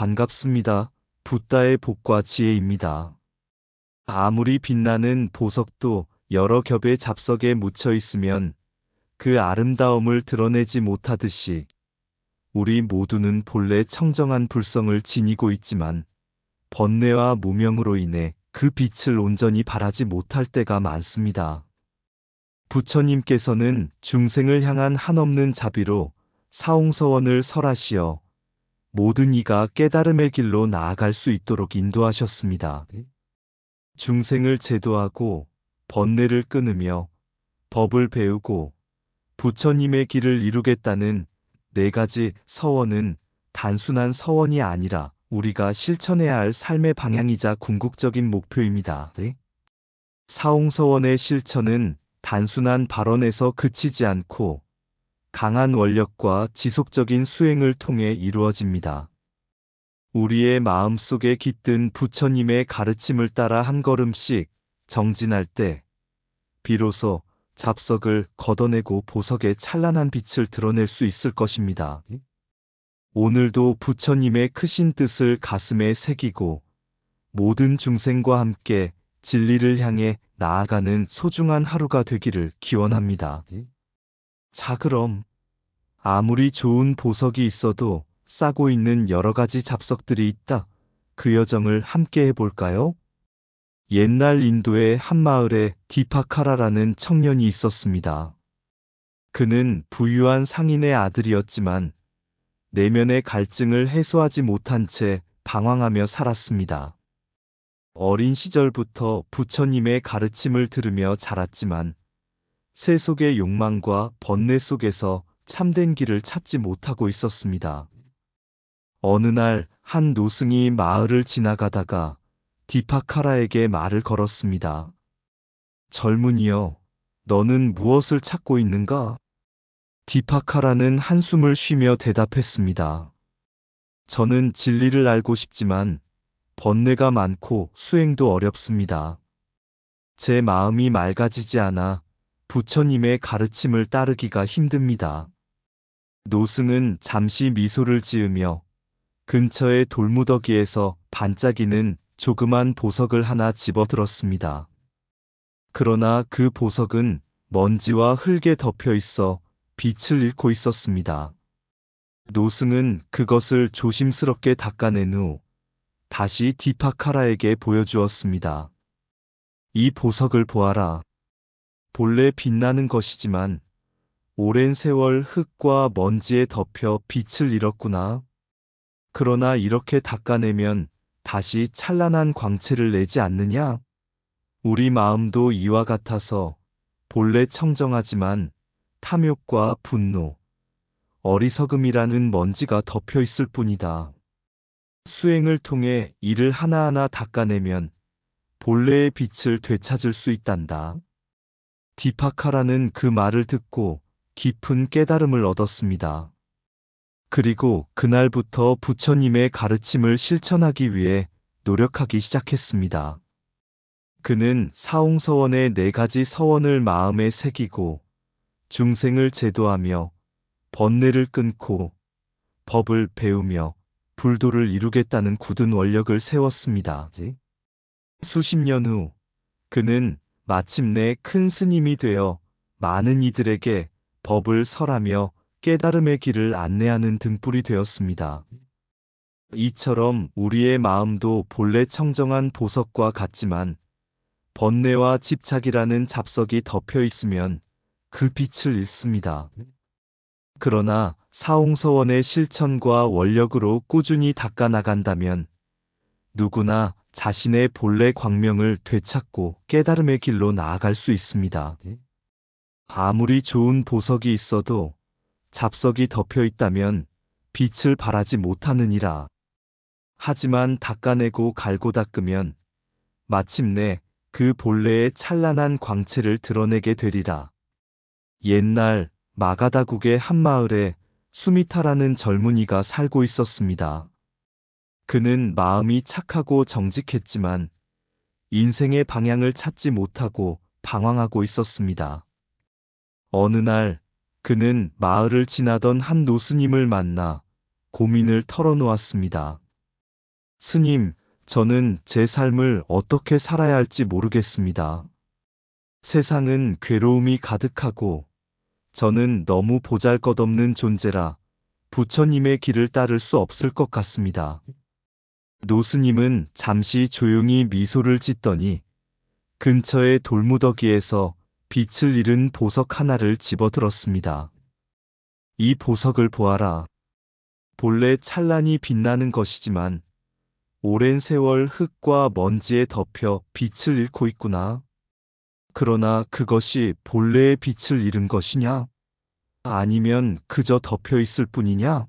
반갑습니다. 붓다의 복과 지혜입니다. 아무리 빛나는 보석도 여러 겹의 잡석에 묻혀 있으면 그 아름다움을 드러내지 못하듯이 우리 모두는 본래 청정한 불성을 지니고 있지만 번뇌와 무명으로 인해 그 빛을 온전히 발하지 못할 때가 많습니다. 부처님께서는 중생을 향한 한없는 자비로 사홍서원을 설하시어 모든 이가 깨달음의 길로 나아갈 수 있도록 인도하셨습니다. 중생을 제도하고 번뇌를 끊으며 법을 배우고 부처님의 길을 이루겠다는 네 가지 서원은 단순한 서원이 아니라 우리가 실천해야 할 삶의 방향이자 궁극적인 목표입니다. 사홍서원의 실천은 단순한 발언에서 그치지 않고 강한 원력과 지속적인 수행을 통해 이루어집니다. 우리의 마음속에 깃든 부처님의 가르침을 따라 한 걸음씩 정진할 때 비로소 잡석을 걷어내고 보석의 찬란한 빛을 드러낼 수 있을 것입니다. 오늘도 부처님의 크신 뜻을 가슴에 새기고 모든 중생과 함께 진리를 향해 나아가는 소중한 하루가 되기를 기원합니다. 자, 그럼 아무리 좋은 보석이 있어도 싸고 있는 여러 가지 잡석들이 있다. 그 여정을 함께 해볼까요? 옛날 인도의 한 마을에 디파카라라는 청년이 있었습니다. 그는 부유한 상인의 아들이었지만 내면의 갈증을 해소하지 못한 채 방황하며 살았습니다. 어린 시절부터 부처님의 가르침을 들으며 자랐지만 세속의 욕망과 번뇌 속에서 참된 길을 찾지 못하고 있었습니다. 어느 날 한 노승이 마을을 지나가다가 디파카라에게 말을 걸었습니다. 젊은이여, 너는 무엇을 찾고 있는가? 디파카라는 한숨을 쉬며 대답했습니다. 저는 진리를 알고 싶지만 번뇌가 많고 수행도 어렵습니다. 제 마음이 맑아지지 않아 부처님의 가르침을 따르기가 힘듭니다. 노승은 잠시 미소를 지으며 근처의 돌무더기에서 반짝이는 조그만 보석을 하나 집어들었습니다. 그러나 그 보석은 먼지와 흙에 덮여 있어 빛을 잃고 있었습니다. 노승은 그것을 조심스럽게 닦아낸 후 다시 디파카라에게 보여주었습니다. 이 보석을 보아라. 본래 빛나는 것이지만 오랜 세월 흙과 먼지에 덮여 빛을 잃었구나. 그러나 이렇게 닦아내면 다시 찬란한 광채를 내지 않느냐? 우리 마음도 이와 같아서 본래 청정하지만 탐욕과 분노, 어리석음이라는 먼지가 덮여 있을 뿐이다. 수행을 통해 이를 하나하나 닦아내면 본래의 빛을 되찾을 수 있단다. 디파카라는 그 말을 듣고 깊은 깨달음을 얻었습니다. 그리고 그날부터 부처님의 가르침을 실천하기 위해 노력하기 시작했습니다. 그는 사홍서원의 네 가지 서원을 마음에 새기고 중생을 제도하며 번뇌를 끊고 법을 배우며 불도를 이루겠다는 굳은 원력을 세웠습니다. 수십 년 후 그는 마침내 큰 스님이 되어 많은 이들에게 법을 설하며 깨달음의 길을 안내하는 등불이 되었습니다. 이처럼 우리의 마음도 본래 청정한 보석과 같지만 번뇌와 집착이라는 잡석이 덮여 있으면 그 빛을 잃습니다. 그러나 사홍서원의 실천과 원력으로 꾸준히 닦아 나간다면 누구나 자신의 본래 광명을 되찾고 깨달음의 길로 나아갈 수 있습니다. 아무리 좋은 보석이 있어도 잡석이 덮여 있다면 빛을 발하지 못하느니라. 하지만 닦아내고 갈고 닦으면 마침내 그 본래의 찬란한 광채를 드러내게 되리라. 옛날 마가다국의 한 마을에 수미타라는 젊은이가 살고 있었습니다. 그는 마음이 착하고 정직했지만 인생의 방향을 찾지 못하고 방황하고 있었습니다. 어느 날 그는 마을을 지나던 한 노스님을 만나 고민을 털어놓았습니다. 스님, 저는 제 삶을 어떻게 살아야 할지 모르겠습니다. 세상은 괴로움이 가득하고 저는 너무 보잘것없는 존재라 부처님의 길을 따를 수 없을 것 같습니다. 노스님은 잠시 조용히 미소를 짓더니 근처의 돌무더기에서 빛을 잃은 보석 하나를 집어들었습니다. 이 보석을 보아라. 본래 찬란히 빛나는 것이지만 오랜 세월 흙과 먼지에 덮여 빛을 잃고 있구나. 그러나 그것이 본래의 빛을 잃은 것이냐? 아니면 그저 덮여 있을 뿐이냐?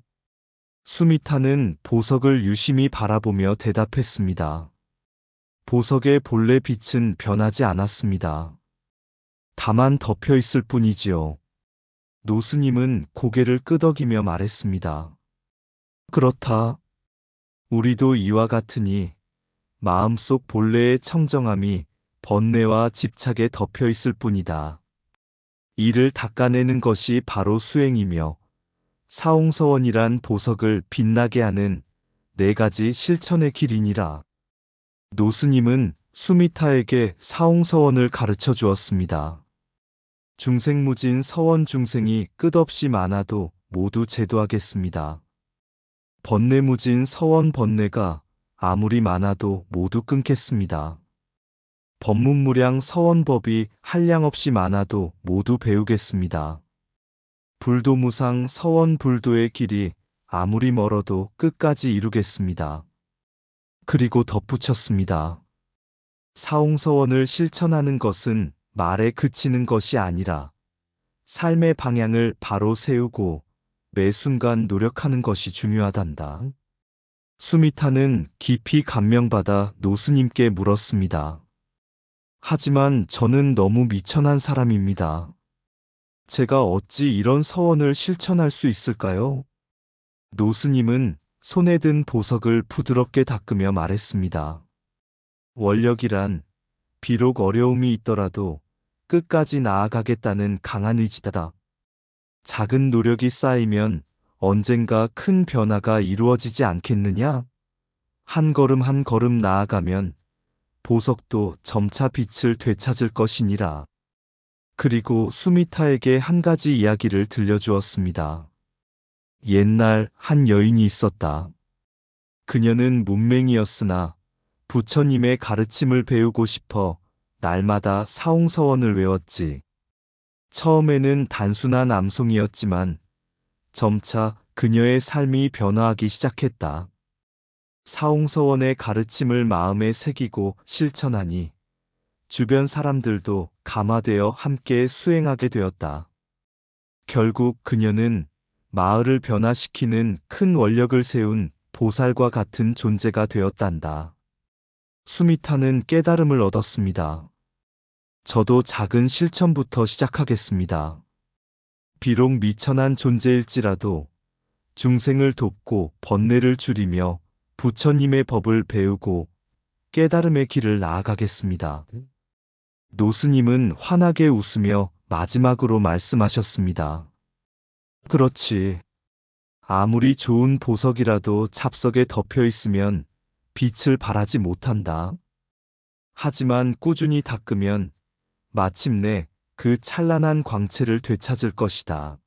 수미타는 보석을 유심히 바라보며 대답했습니다. 보석의 본래 빛은 변하지 않았습니다. 다만 덮여 있을 뿐이지요. 노스님은 고개를 끄덕이며 말했습니다. 그렇다. 우리도 이와 같으니 마음속 본래의 청정함이 번뇌와 집착에 덮여 있을 뿐이다. 이를 닦아내는 것이 바로 수행이며 사홍서원이란 보석을 빛나게 하는 4가지 실천의 길이니라. 노스님은 수미타에게 사홍서원을 가르쳐 주었습니다. 중생무진 서원 중생이 끝없이 많아도 모두 제도하겠습니다. 번뇌무진 서원 번뇌가 아무리 많아도 모두 끊겠습니다. 법문무량 서원법이 한량없이 많아도 모두 배우겠습니다. 불도무상 서원불도의 길이 아무리 멀어도 끝까지 이루겠습니다. 그리고 덧붙였습니다. 사홍서원을 실천하는 것은 말에 그치는 것이 아니라 삶의 방향을 바로 세우고 매 순간 노력하는 것이 중요하단다. 수미타는 깊이 감명받아 노스님께 물었습니다. 하지만 저는 너무 미천한 사람입니다. 제가 어찌 이런 서원을 실천할 수 있을까요? 노스님은 손에 든 보석을 부드럽게 닦으며 말했습니다. 원력이란 비록 어려움이 있더라도 끝까지 나아가겠다는 강한 의지다. 작은 노력이 쌓이면 언젠가 큰 변화가 이루어지지 않겠느냐? 한 걸음 한 걸음 나아가면 보석도 점차 빛을 되찾을 것이니라. 그리고 수미타에게 한 가지 이야기를 들려주었습니다. 옛날 한 여인이 있었다. 그녀는 문맹이었으나 부처님의 가르침을 배우고 싶어 날마다 사홍서원을 외웠지. 처음에는 단순한 암송이었지만 점차 그녀의 삶이 변화하기 시작했다. 사홍서원의 가르침을 마음에 새기고 실천하니 주변 사람들도 감화되어 함께 수행하게 되었다. 결국 그녀는 마을을 변화시키는 큰 원력을 세운 보살과 같은 존재가 되었단다. 수미타는 깨달음을 얻었습니다. 저도 작은 실천부터 시작하겠습니다. 비록 미천한 존재일지라도 중생을 돕고 번뇌를 줄이며 부처님의 법을 배우고 깨달음의 길을 나아가겠습니다. 노스님은 환하게 웃으며 마지막으로 말씀하셨습니다. 그렇지. 아무리 좋은 보석이라도 잡석에 덮여 있으면 빛을 발하지 못한다. 하지만 꾸준히 닦으면 마침내 그 찬란한 광채를 되찾을 것이다.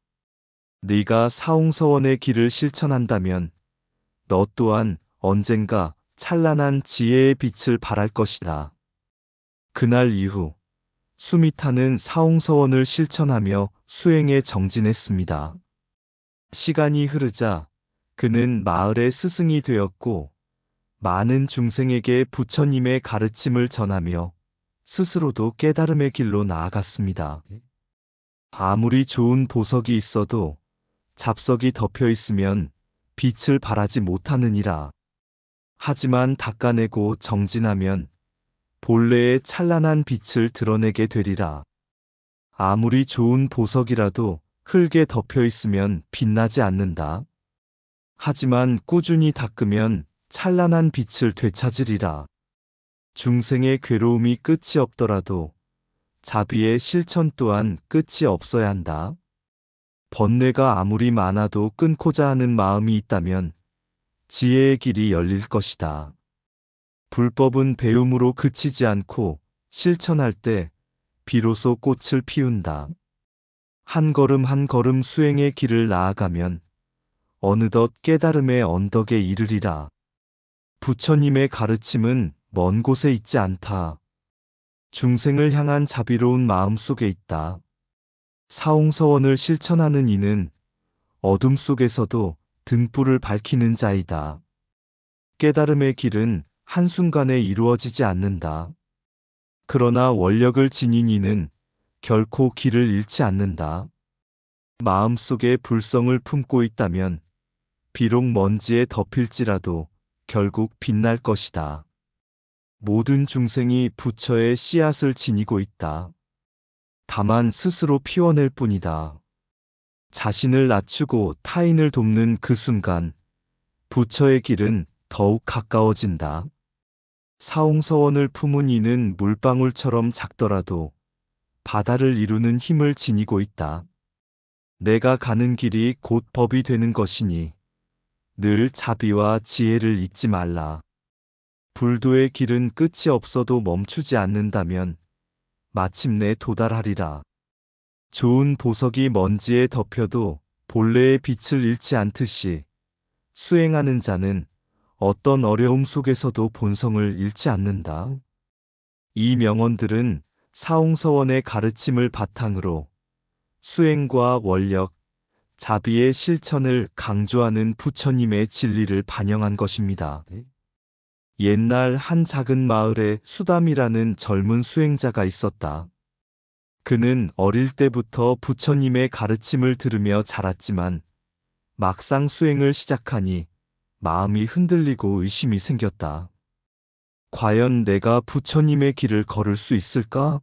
네가 사홍서원의 길을 실천한다면 너 또한 언젠가 찬란한 지혜의 빛을 발할 것이다. 그날 이후 수미타는 사홍서원을 실천하며 수행에 정진했습니다. 시간이 흐르자 그는 마을의 스승이 되었고 많은 중생에게 부처님의 가르침을 전하며 스스로도 깨달음의 길로 나아갔습니다. 아무리 좋은 보석이 있어도 잡석이 덮여 있으면 빛을 발하지 못하느니라. 하지만 닦아내고 정진하면 본래의 찬란한 빛을 드러내게 되리라. 아무리 좋은 보석이라도 흙에 덮여 있으면 빛나지 않는다. 하지만 꾸준히 닦으면 찬란한 빛을 되찾으리라. 중생의 괴로움이 끝이 없더라도 자비의 실천 또한 끝이 없어야 한다. 번뇌가 아무리 많아도 끊고자 하는 마음이 있다면 지혜의 길이 열릴 것이다. 불법은 배움으로 그치지 않고 실천할 때 비로소 꽃을 피운다. 한 걸음 한 걸음 수행의 길을 나아가면 어느덧 깨달음의 언덕에 이르리라. 부처님의 가르침은 먼 곳에 있지 않다. 중생을 향한 자비로운 마음 속에 있다. 사홍서원을 실천하는 이는 어둠 속에서도 등불을 밝히는 자이다. 깨달음의 길은 한순간에 이루어지지 않는다. 그러나 원력을 지닌 이는 결코 길을 잃지 않는다. 마음속에 불성을 품고 있다면 비록 먼지에 덮일지라도 결국 빛날 것이다. 모든 중생이 부처의 씨앗을 지니고 있다. 다만 스스로 피워낼 뿐이다. 자신을 낮추고 타인을 돕는 그 순간 부처의 길은 더욱 가까워진다. 사홍서원을 품은 이는 물방울처럼 작더라도 바다를 이루는 힘을 지니고 있다. 내가 가는 길이 곧 법이 되는 것이니 늘 자비와 지혜를 잊지 말라. 불도의 길은 끝이 없어도 멈추지 않는다면 마침내 도달하리라. 좋은 보석이 먼지에 덮여도 본래의 빛을 잃지 않듯이 수행하는 자는 어떤 어려움 속에서도 본성을 잃지 않는다. 이 명언들은 사홍서원의 가르침을 바탕으로 수행과 원력, 자비의 실천을 강조하는 부처님의 진리를 반영한 것입니다. 옛날 한 작은 마을에 수담이라는 젊은 수행자가 있었다. 그는 어릴 때부터 부처님의 가르침을 들으며 자랐지만 막상 수행을 시작하니 마음이 흔들리고 의심이 생겼다. 과연 내가 부처님의 길을 걸을 수 있을까?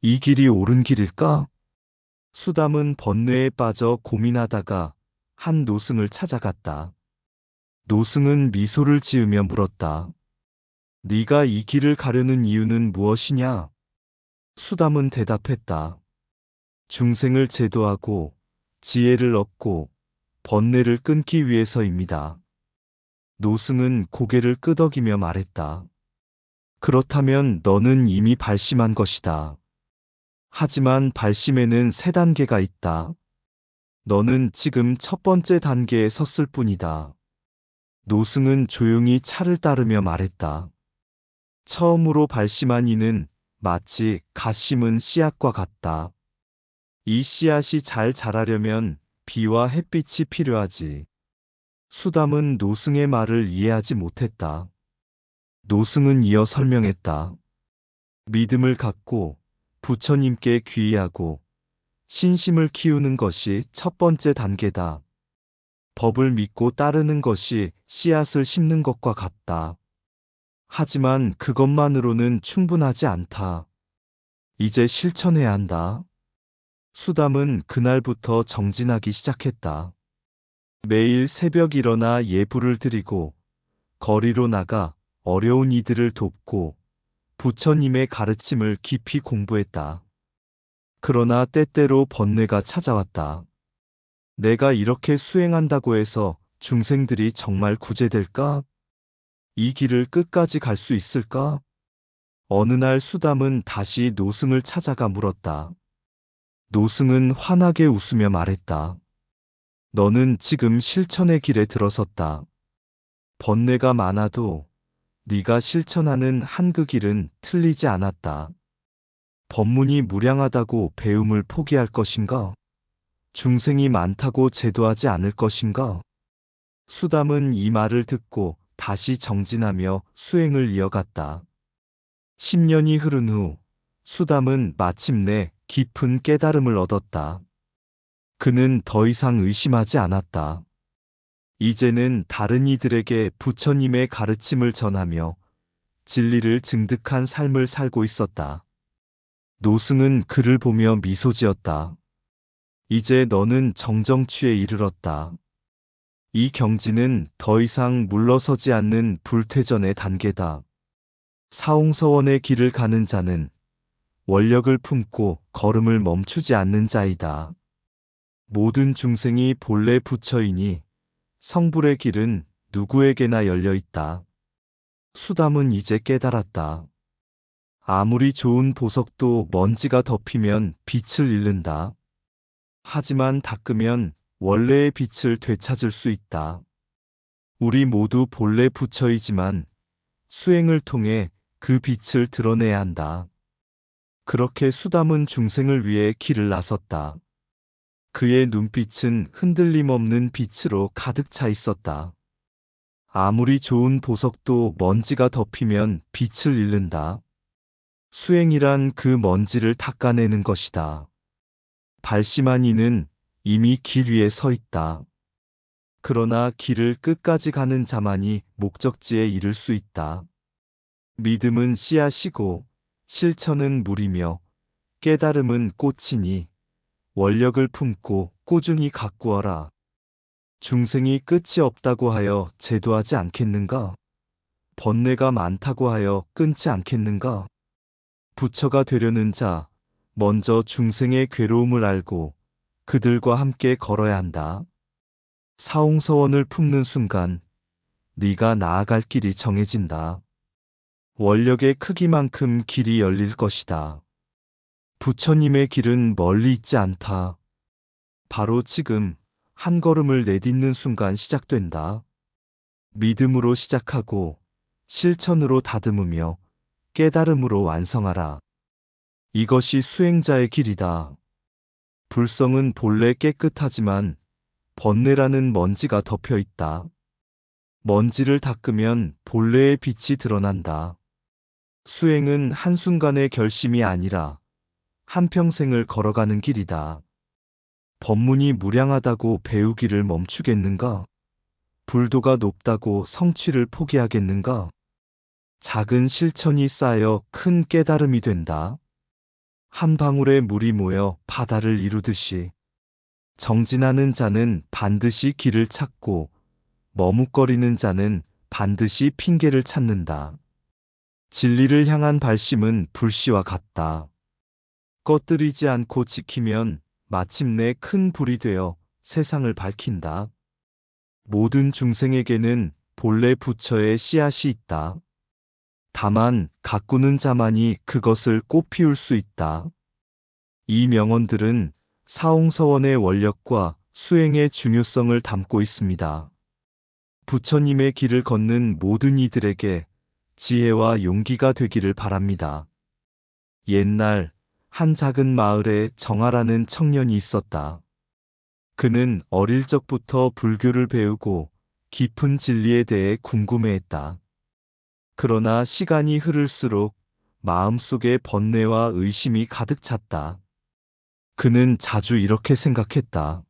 이 길이 옳은 길일까? 수담은 번뇌에 빠져 고민하다가 한 노승을 찾아갔다. 노승은 미소를 지으며 물었다. 네가 이 길을 가려는 이유는 무엇이냐? 수담은 대답했다. 중생을 제도하고 지혜를 얻고 번뇌를 끊기 위해서입니다. 노승은 고개를 끄덕이며 말했다. 그렇다면 너는 이미 발심한 것이다. 하지만 발심에는 세 단계가 있다. 너는 지금 첫 번째 단계에 섰을 뿐이다. 노승은 조용히 차를 따르며 말했다. 처음으로 발심한 이는 마치 갓 심은 씨앗과 같다. 이 씨앗이 잘 자라려면 비와 햇빛이 필요하지. 수담은 노승의 말을 이해하지 못했다. 노승은 이어 설명했다. 믿음을 갖고 부처님께 귀의하고 신심을 키우는 것이 첫 번째 단계다. 법을 믿고 따르는 것이 씨앗을 심는 것과 같다. 하지만 그것만으로는 충분하지 않다. 이제 실천해야 한다. 수담은 그날부터 정진하기 시작했다. 매일 새벽 일어나 예불을 드리고 거리로 나가 어려운 이들을 돕고 부처님의 가르침을 깊이 공부했다. 그러나 때때로 번뇌가 찾아왔다. 내가 이렇게 수행한다고 해서 중생들이 정말 구제될까? 이 길을 끝까지 갈 수 있을까? 어느 날 수담은 다시 노승을 찾아가 물었다. 노승은 환하게 웃으며 말했다. 너는 지금 실천의 길에 들어섰다. 번뇌가 많아도 네가 실천하는 한 그 길은 틀리지 않았다. 법문이 무량하다고 배움을 포기할 것인가? 중생이 많다고 제도하지 않을 것인가? 수담은 이 말을 듣고 다시 정진하며 수행을 이어갔다. 10년이 흐른 후 수담은 마침내 깊은 깨달음을 얻었다. 그는 더 이상 의심하지 않았다. 이제는 다른 이들에게 부처님의 가르침을 전하며 진리를 증득한 삶을 살고 있었다. 노승은 그를 보며 미소 지었다. 이제 너는 정정취에 이르렀다. 이 경지는 더 이상 물러서지 않는 불퇴전의 단계다. 사홍서원의 길을 가는 자는 원력을 품고 걸음을 멈추지 않는 자이다. 모든 중생이 본래 부처이니 성불의 길은 누구에게나 열려 있다. 수담은 이제 깨달았다. 아무리 좋은 보석도 먼지가 덮이면 빛을 잃는다. 하지만 닦으면 원래의 빛을 되찾을 수 있다. 우리 모두 본래 부처이지만 수행을 통해 그 빛을 드러내야 한다. 그렇게 수담은 중생을 위해 길을 나섰다. 그의 눈빛은 흔들림 없는 빛으로 가득 차 있었다. 아무리 좋은 보석도 먼지가 덮이면 빛을 잃는다. 수행이란 그 먼지를 닦아내는 것이다. 발심한 이는 이미 길 위에 서 있다. 그러나 길을 끝까지 가는 자만이 목적지에 이를 수 있다. 믿음은 씨앗이고 실천은 물이며 깨달음은 꽃이니 원력을 품고 꾸준히 가꾸어라. 중생이 끝이 없다고 하여 제도하지 않겠는가? 번뇌가 많다고 하여 끊지 않겠는가? 부처가 되려는 자, 먼저 중생의 괴로움을 알고 그들과 함께 걸어야 한다. 사홍서원을 품는 순간 네가 나아갈 길이 정해진다. 원력의 크기만큼 길이 열릴 것이다. 부처님의 길은 멀리 있지 않다. 바로 지금 한 걸음을 내딛는 순간 시작된다. 믿음으로 시작하고 실천으로 다듬으며 깨달음으로 완성하라. 이것이 수행자의 길이다. 불성은 본래 깨끗하지만 번뇌라는 먼지가 덮여 있다. 먼지를 닦으면 본래의 빛이 드러난다. 수행은 한순간의 결심이 아니라 한평생을 걸어가는 길이다. 법문이 무량하다고 배우기를 멈추겠는가? 불도가 높다고 성취를 포기하겠는가? 작은 실천이 쌓여 큰 깨달음이 된다. 한 방울의 물이 모여 바다를 이루듯이 정진하는 자는 반드시 길을 찾고 머뭇거리는 자는 반드시 핑계를 찾는다. 진리를 향한 발심은 불씨와 같다. 꺼뜨리지 않고 지키면 마침내 큰 불이 되어 세상을 밝힌다. 모든 중생에게는 본래 부처의 씨앗이 있다. 다만 가꾸는 자만이 그것을 꽃 피울 수 있다. 이 명언들은 사홍서원의 원력과 수행의 중요성을 담고 있습니다. 부처님의 길을 걷는 모든 이들에게 지혜와 용기가 되기를 바랍니다. 옛날 한 작은 마을에 정아라는 청년이 있었다. 그는 어릴 적부터 불교를 배우고 깊은 진리에 대해 궁금해했다. 그러나 시간이 흐를수록 마음속에 번뇌와 의심이 가득 찼다. 그는 자주 이렇게 생각했다.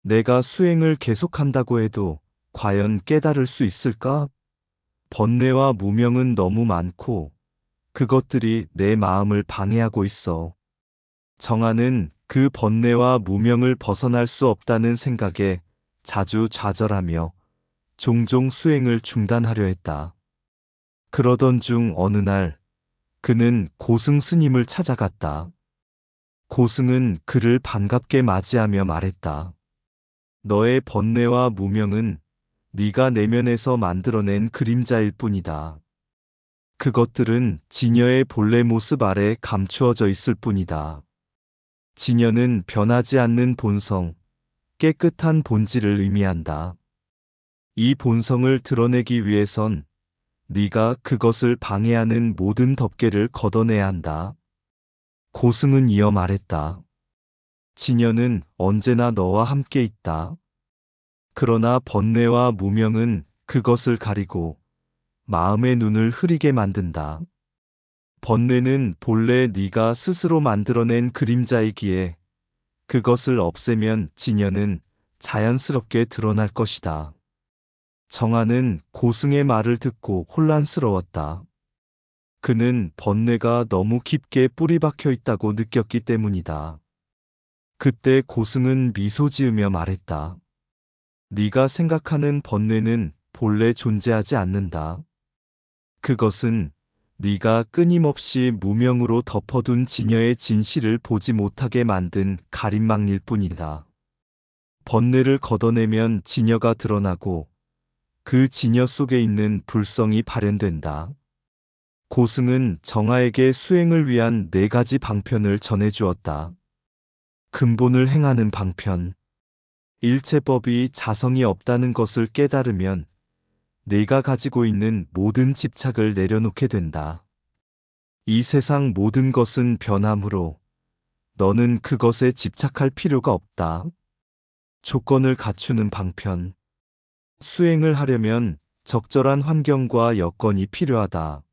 내가 수행을 계속한다고 해도 과연 깨달을 수 있을까? 번뇌와 무명은 너무 많고 그것들이 내 마음을 방해하고 있어. 정아는 그 번뇌와 무명을 벗어날 수 없다는 생각에 자주 좌절하며 종종 수행을 중단하려 했다. 그러던 중 어느 날 그는 고승 스님을 찾아갔다. 고승은 그를 반갑게 맞이하며 말했다. 너의 번뇌와 무명은 네가 내면에서 만들어낸 그림자일 뿐이다. 그것들은 진여의 본래 모습 아래 감추어져 있을 뿐이다. 진여는 변하지 않는 본성, 깨끗한 본질을 의미한다. 이 본성을 드러내기 위해선 네가 그것을 방해하는 모든 덮개를 걷어내야 한다. 고승은 이어 말했다. 진여는 언제나 너와 함께 있다. 그러나 번뇌와 무명은 그것을 가리고 마음의 눈을 흐리게 만든다. 번뇌는 본래 네가 스스로 만들어낸 그림자이기에 그것을 없애면 진여는 자연스럽게 드러날 것이다. 정아는 고승의 말을 듣고 혼란스러웠다. 그는 번뇌가 너무 깊게 뿌리 박혀 있다고 느꼈기 때문이다. 그때 고승은 미소 지으며 말했다. 네가 생각하는 번뇌는 본래 존재하지 않는다. 그것은 네가 끊임없이 무명으로 덮어둔 진여의 진실을 보지 못하게 만든 가림막일 뿐이다. 번뇌를 걷어내면 진여가 드러나고 그 진여 속에 있는 불성이 발현된다. 고승은 정아에게 수행을 위한 4가지 방편을 전해주었다. 근본을 행하는 방편. 일체법이 자성이 없다는 것을 깨달으면 내가 가지고 있는 모든 집착을 내려놓게 된다. 이 세상 모든 것은 변함으로 너는 그것에 집착할 필요가 없다. 조건을 갖추는 방편. 수행을 하려면 적절한 환경과 여건이 필요하다.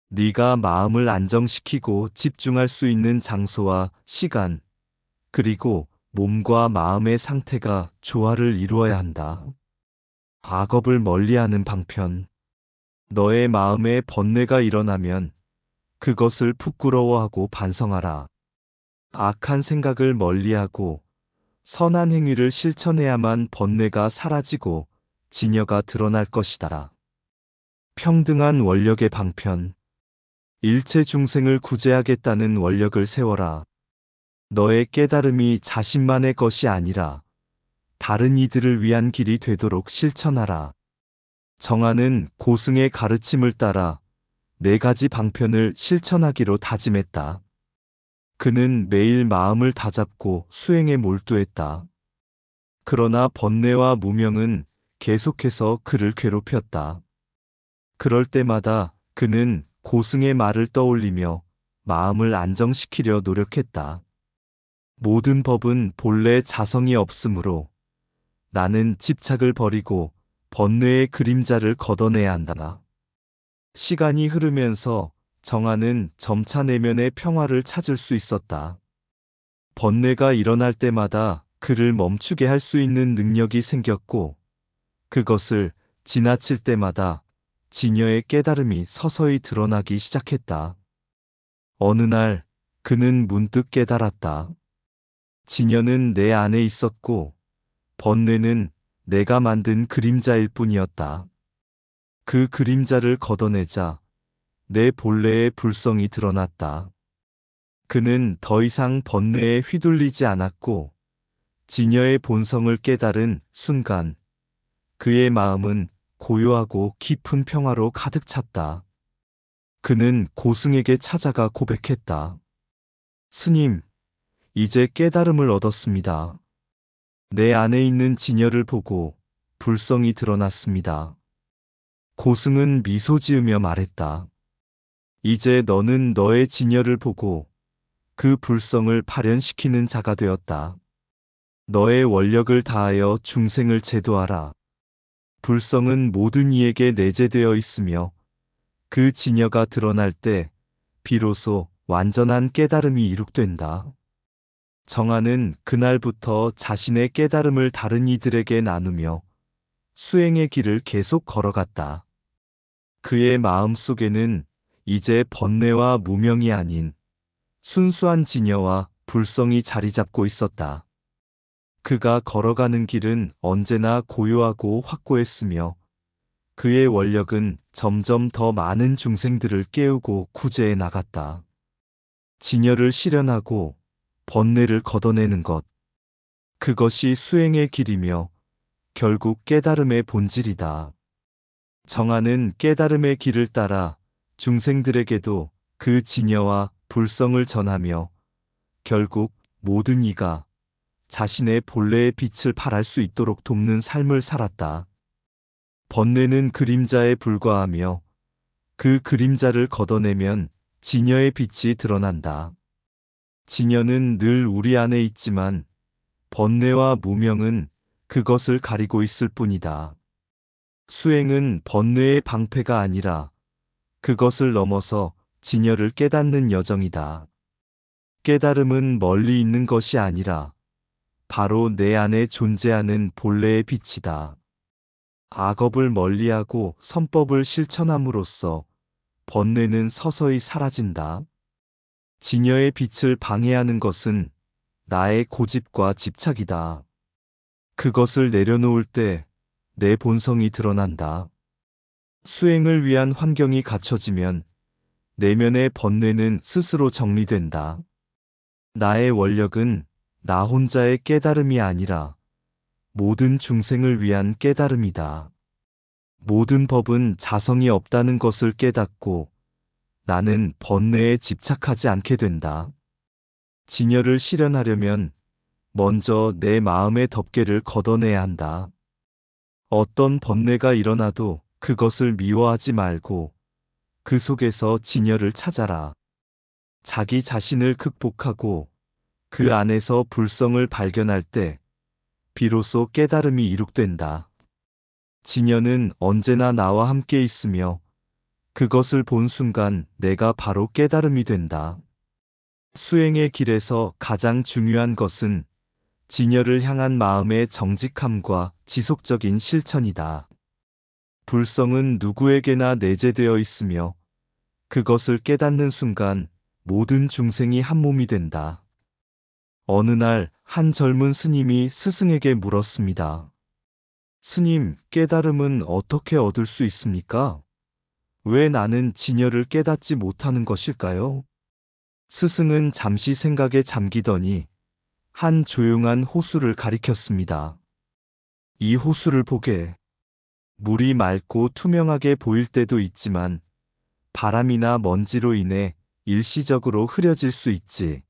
네가 마음을 안정시키고 집중할 수 있는 장소와 시간, 그리고 몸과 마음의 상태가 조화를 이루어야 한다. 악업을 멀리하는 방편. 너의 마음에 번뇌가 일어나면 그것을 부끄러워하고 반성하라. 악한 생각을 멀리하고 선한 행위를 실천해야만 번뇌가 사라지고 진여가 드러날 것이다. 평등한 원력의 방편. 일체 중생을 구제하겠다는 원력을 세워라. 너의 깨달음이 자신만의 것이 아니라 다른 이들을 위한 길이 되도록 실천하라. 정아는 고승의 가르침을 따라 4가지 방편을 실천하기로 다짐했다. 그는 매일 마음을 다잡고 수행에 몰두했다. 그러나 번뇌와 무명은 계속해서 그를 괴롭혔다. 그럴 때마다 그는 고승의 말을 떠올리며 마음을 안정시키려 노력했다. 모든 법은 본래 자성이 없으므로 나는 집착을 버리고 번뇌의 그림자를 걷어내야 한다. 시간이 흐르면서 정아는 점차 내면의 평화를 찾을 수 있었다. 번뇌가 일어날 때마다 그를 멈추게 할 수 있는 능력이 생겼고 그것을 지나칠 때마다 진여의 깨달음이 서서히 드러나기 시작했다. 어느 날 그는 문득 깨달았다. 진여는 내 안에 있었고 번뇌는 내가 만든 그림자일 뿐이었다. 그 그림자를 걷어내자 내 본래의 불성이 드러났다. 그는 더 이상 번뇌에 휘둘리지 않았고 진여의 본성을 깨달은 순간 그의 마음은 고요하고 깊은 평화로 가득 찼다. 그는 고승에게 찾아가 고백했다. 스님, 이제 깨달음을 얻었습니다. 내 안에 있는 진여를 보고 불성이 드러났습니다. 고승은 미소 지으며 말했다. 이제 너는 너의 진여를 보고 그 불성을 발현시키는 자가 되었다. 너의 원력을 다하여 중생을 제도하라. 불성은 모든 이에게 내재되어 있으며 그 진여가 드러날 때 비로소 완전한 깨달음이 이룩된다. 정아는 그날부터 자신의 깨달음을 다른 이들에게 나누며 수행의 길을 계속 걸어갔다. 그의 마음 속에는 이제 번뇌와 무명이 아닌 순수한 진여와 불성이 자리 잡고 있었다. 그가 걸어가는 길은 언제나 고요하고 확고했으며 그의 원력은 점점 더 많은 중생들을 깨우고 구제해 나갔다. 진여를 실현하고 번뇌를 걷어내는 것. 그것이 수행의 길이며 결국 깨달음의 본질이다. 정아는 깨달음의 길을 따라 중생들에게도 그 진여와 불성을 전하며 결국 모든 이가 자신의 본래의 빛을 발할 수 있도록 돕는 삶을 살았다. 번뇌는 그림자에 불과하며 그 그림자를 걷어내면 진여의 빛이 드러난다. 진여는 늘 우리 안에 있지만 번뇌와 무명은 그것을 가리고 있을 뿐이다. 수행은 번뇌의 방패가 아니라 그것을 넘어서 진여를 깨닫는 여정이다. 깨달음은 멀리 있는 것이 아니라 바로 내 안에 존재하는 본래의 빛이다. 악업을 멀리하고 선법을 실천함으로써 번뇌는 서서히 사라진다. 진여의 빛을 방해하는 것은 나의 고집과 집착이다. 그것을 내려놓을 때 내 본성이 드러난다. 수행을 위한 환경이 갖춰지면 내면의 번뇌는 스스로 정리된다. 나의 원력은 나 혼자의 깨달음이 아니라 모든 중생을 위한 깨달음이다. 모든 법은 자성이 없다는 것을 깨닫고 나는 번뇌에 집착하지 않게 된다. 진여를 실현하려면 먼저 내 마음의 덮개를 걷어내야 한다. 어떤 번뇌가 일어나도 그것을 미워하지 말고 그 속에서 진여를 찾아라. 자기 자신을 극복하고 그 안에서 불성을 발견할 때 비로소 깨달음이 이룩된다. 진여는 언제나 나와 함께 있으며 그것을 본 순간 내가 바로 깨달음이 된다. 수행의 길에서 가장 중요한 것은 진여를 향한 마음의 정직함과 지속적인 실천이다. 불성은 누구에게나 내재되어 있으며 그것을 깨닫는 순간 모든 중생이 한 몸이 된다. 어느 날 한 젊은 스님이 스승에게 물었습니다. 스님, 깨달음은 어떻게 얻을 수 있습니까? 왜 나는 진여를 깨닫지 못하는 것일까요? 스승은 잠시 생각에 잠기더니 한 조용한 호수를 가리켰습니다. 이 호수를 보게. 물이 맑고 투명하게 보일 때도 있지만 바람이나 먼지로 인해 일시적으로 흐려질 수 있지.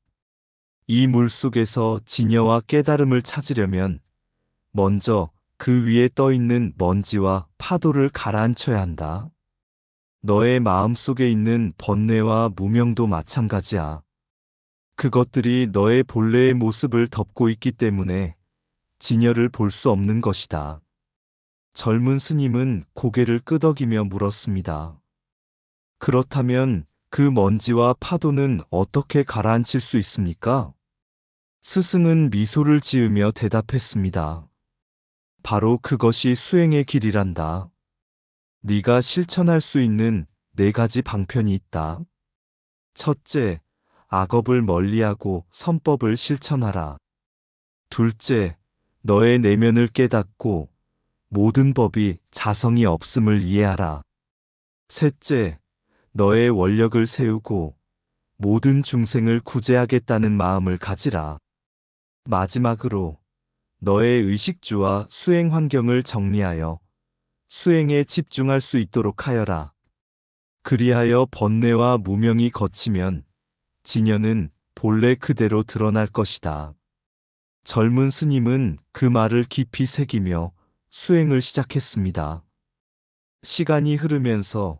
이 물 속에서 진여와 깨달음을 찾으려면 먼저 그 위에 떠 있는 먼지와 파도를 가라앉혀야 한다. 너의 마음 속에 있는 번뇌와 무명도 마찬가지야. 그것들이 너의 본래의 모습을 덮고 있기 때문에 진여를 볼 수 없는 것이다. 젊은 스님은 고개를 끄덕이며 물었습니다. 그렇다면 그 먼지와 파도는 어떻게 가라앉힐 수 있습니까? 스승은 미소를 지으며 대답했습니다. 바로 그것이 수행의 길이란다. 네가 실천할 수 있는 4가지 방편이 있다. 첫째, 악업을 멀리하고 선법을 실천하라. 둘째, 너의 내면을 깨닫고 모든 법이 자성이 없음을 이해하라. 셋째, 너의 원력을 세우고 모든 중생을 구제하겠다는 마음을 가지라. 마지막으로 너의 의식주와 수행 환경을 정리하여 수행에 집중할 수 있도록 하여라. 그리하여 번뇌와 무명이 걷히면 진여는 본래 그대로 드러날 것이다. 젊은 스님은 그 말을 깊이 새기며 수행을 시작했습니다. 시간이 흐르면서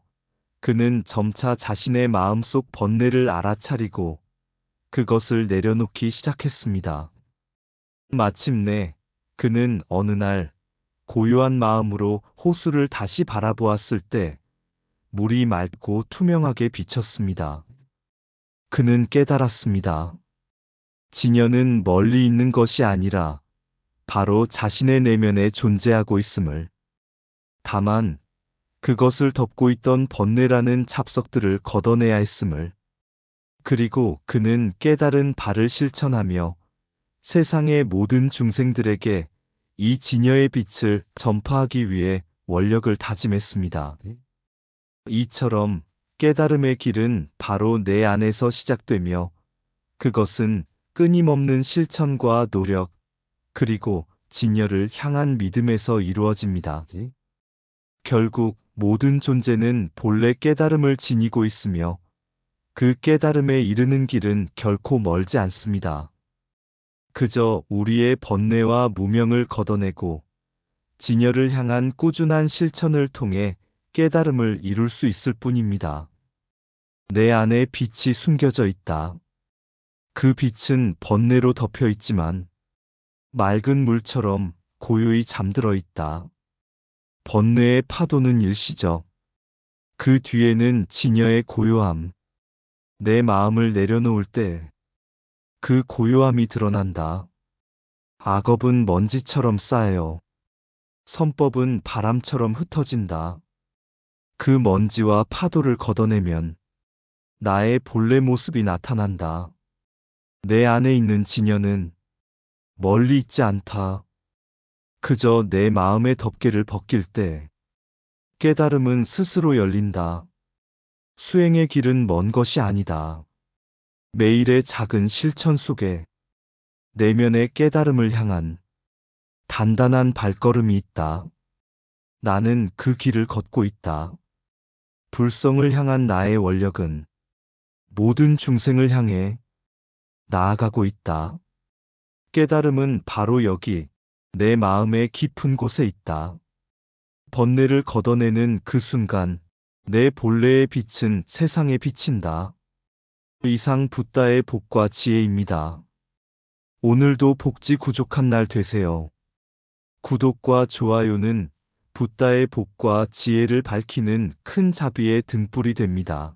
그는 점차 자신의 마음속 번뇌를 알아차리고 그것을 내려놓기 시작했습니다. 마침내 그는 어느 날 고요한 마음으로 호수를 다시 바라보았을 때 물이 맑고 투명하게 비쳤습니다. 그는 깨달았습니다. 진여는 멀리 있는 것이 아니라 바로 자신의 내면에 존재하고 있음을. 다만 그것을 덮고 있던 번뇌라는 잡석들을 걷어내야 했음을. 그리고 그는 깨달은 바를 실천하며 세상의 모든 중생들에게 이 진여의 빛을 전파하기 위해 원력을 다짐했습니다. 이처럼 깨달음의 길은 바로 내 안에서 시작되며 그것은 끊임없는 실천과 노력, 그리고 진여를 향한 믿음에서 이루어집니다. 결국 모든 존재는 본래 깨달음을 지니고 있으며 그 깨달음에 이르는 길은 결코 멀지 않습니다. 그저 우리의 번뇌와 무명을 걷어내고 진여를 향한 꾸준한 실천을 통해 깨달음을 이룰 수 있을 뿐입니다. 내 안에 빛이 숨겨져 있다. 그 빛은 번뇌로 덮여 있지만 맑은 물처럼 고요히 잠들어 있다. 번뇌의 파도는 일시적. 그 뒤에는 진여의 고요함. 내 마음을 내려놓을 때 그 고요함이 드러난다. 악업은 먼지처럼 쌓여. 선법은 바람처럼 흩어진다. 그 먼지와 파도를 걷어내면 나의 본래 모습이 나타난다. 내 안에 있는 진여는 멀리 있지 않다. 그저 내 마음의 덮개를 벗길 때 깨달음은 스스로 열린다. 수행의 길은 먼 것이 아니다. 매일의 작은 실천 속에 내면의 깨달음을 향한 단단한 발걸음이 있다. 나는 그 길을 걷고 있다. 불성을 향한 나의 원력은 모든 중생을 향해 나아가고 있다. 깨달음은 바로 여기, 내 마음의 깊은 곳에 있다. 번뇌를 걷어내는 그 순간, 내 본래의 빛은 세상에 비친다. 이상 붓다의 복과 지혜입니다. 오늘도 복지 구족한 날 되세요. 구독과 좋아요는 붓다의 복과 지혜를 밝히는 큰 자비의 등불이 됩니다.